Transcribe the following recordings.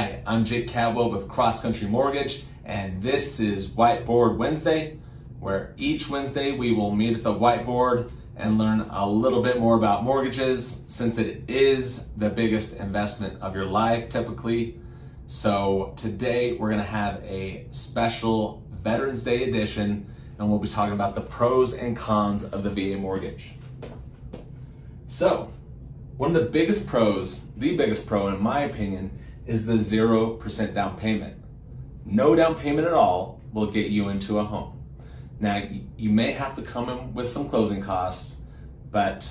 Hi, I'm Jake Cadwell with Cross Country Mortgage, and this is Whiteboard Wednesday, where each Wednesday we will meet at the whiteboard and learn a little bit more about mortgages, since it is the biggest investment of your life typically. So today we're going to have a special Veterans Day edition, and we'll be talking about the pros and cons of the VA mortgage. So one of the biggest pros, the biggest pro in my opinion, is the 0% down payment. No down payment at all will get you into a home. Now, you may have to come in with some closing costs, but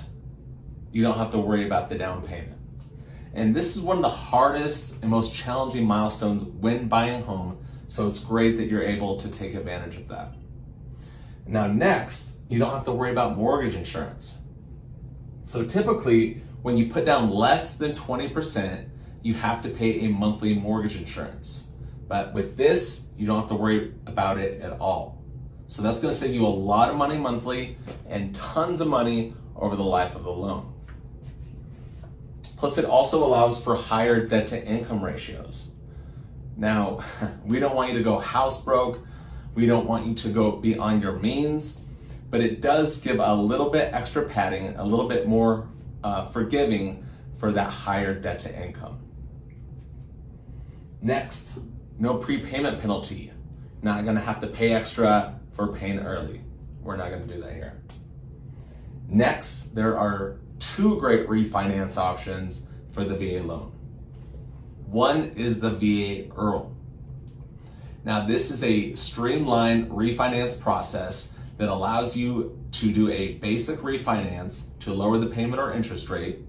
you don't have to worry about the down payment. And this is one of the hardest and most challenging milestones when buying a home, so it's great that you're able to take advantage of that. Now next, you don't have to worry about mortgage insurance. So typically, when you put down less than 20%, you have to pay a monthly mortgage insurance. But with this, you don't have to worry about it at all. So that's going to save you a lot of money monthly and tons of money over the life of the loan. Plus, it also allows for higher debt to income ratios. Now, we don't want you to go house broke. We don't want you to go beyond your means, but it does give a little bit extra padding, a little bit more forgiving for that higher debt to income. Next, no prepayment penalty. Not going to have to pay extra for paying early. We're not going to do that here. Next, there are two great refinance options for the VA loan. One is the VA IRRRL. Now, this is a streamlined refinance process that allows you to do a basic refinance to lower the payment or interest rate.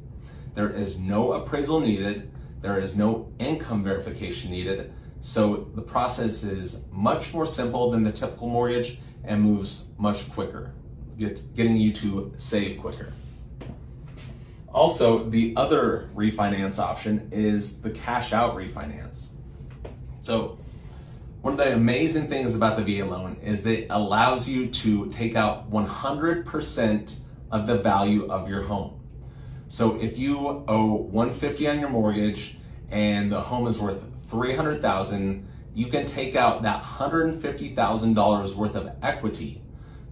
There is no appraisal needed. There is no income verification needed. So the process is much more simple than the typical mortgage and moves much quicker, getting you to save quicker. Also, the other refinance option is the cash out refinance. So one of the amazing things about the VA loan is that it allows you to take out 100% of the value of your home. So if you owe $150 on your mortgage and the home is worth $300,000, you can take out that $150,000 worth of equity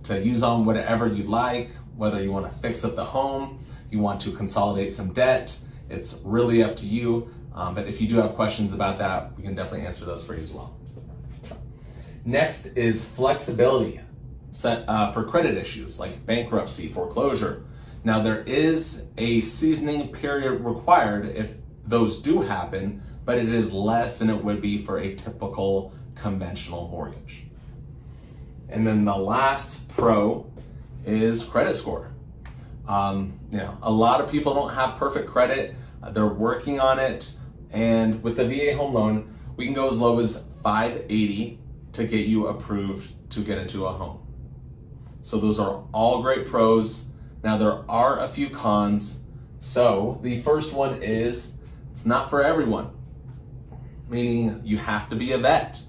to use on whatever you like, whether you want to fix up the home, you want to consolidate some debt. It's really up to you. But if you do have questions about that, we can definitely answer those for you as well. Next is flexibility for credit issues like bankruptcy, foreclosure. Now, there is a seasoning period required if those do happen, but it is less than it would be for a typical conventional mortgage. And then the last pro is credit score. A lot of people don't have perfect credit. They're working on it. And with the VA home loan, we can go as low as 580 to get you approved to get into a home. So those are all great pros. Now, there are a few cons. So the first one is it's not for everyone, meaning you have to be a vet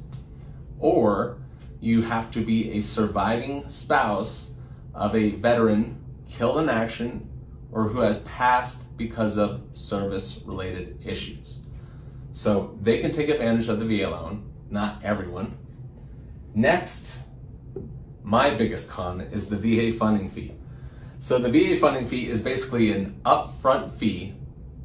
or you have to be a surviving spouse of a veteran killed in action or who has passed because of service-related issues. So they can take advantage of the VA loan, not everyone. Next, my biggest con is the VA funding fee. So the VA funding fee is basically an upfront fee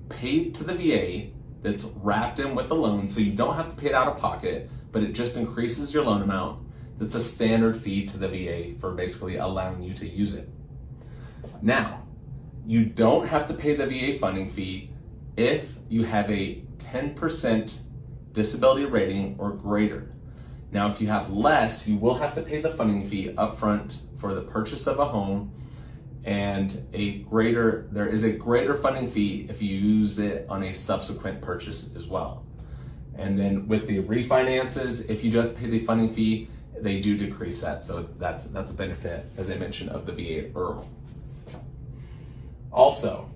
paid to the VA that's wrapped in with the loan, so you don't have to pay it out of pocket, but it just increases your loan amount. That's a standard fee to the VA for basically allowing you to use it. Now, you don't have to pay the VA funding fee if you have a 10% disability rating or greater. Now, if you have less, you will have to pay the funding fee upfront for the purchase of a home, and there is a greater funding fee if you use it on a subsequent purchase as well. And then with the refinances, if you do have to pay the funding fee, they do decrease that. So that's a benefit, as I mentioned, of the VA IRRRL. Also,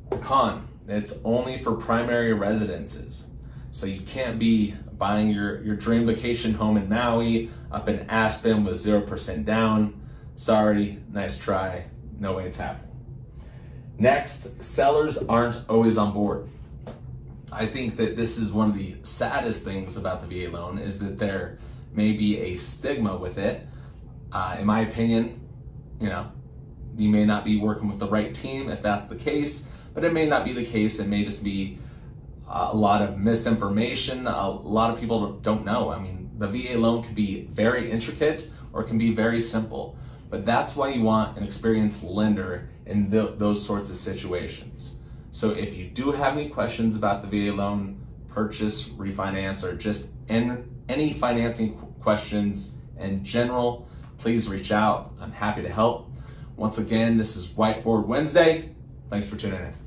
the con, it's only for primary residences. So you can't be buying your dream vacation home in Maui, up in Aspen with 0% down. Sorry, nice try. No way it's happening. Next, sellers aren't always on board. I think that this is one of the saddest things about the VA loan is that there may be a stigma with it. In my opinion, you may not be working with the right team if that's the case, but it may not be the case. It may just be a lot of misinformation. A lot of people don't know. I mean, the VA loan can be very intricate or it can be very simple, but that's why you want an experienced lender in those sorts of situations. So if you do have any questions about the VA loan, purchase, refinance, or just any financing questions in general, please reach out. I'm happy to help. Once again, this is Whiteboard Wednesday. Thanks for tuning in.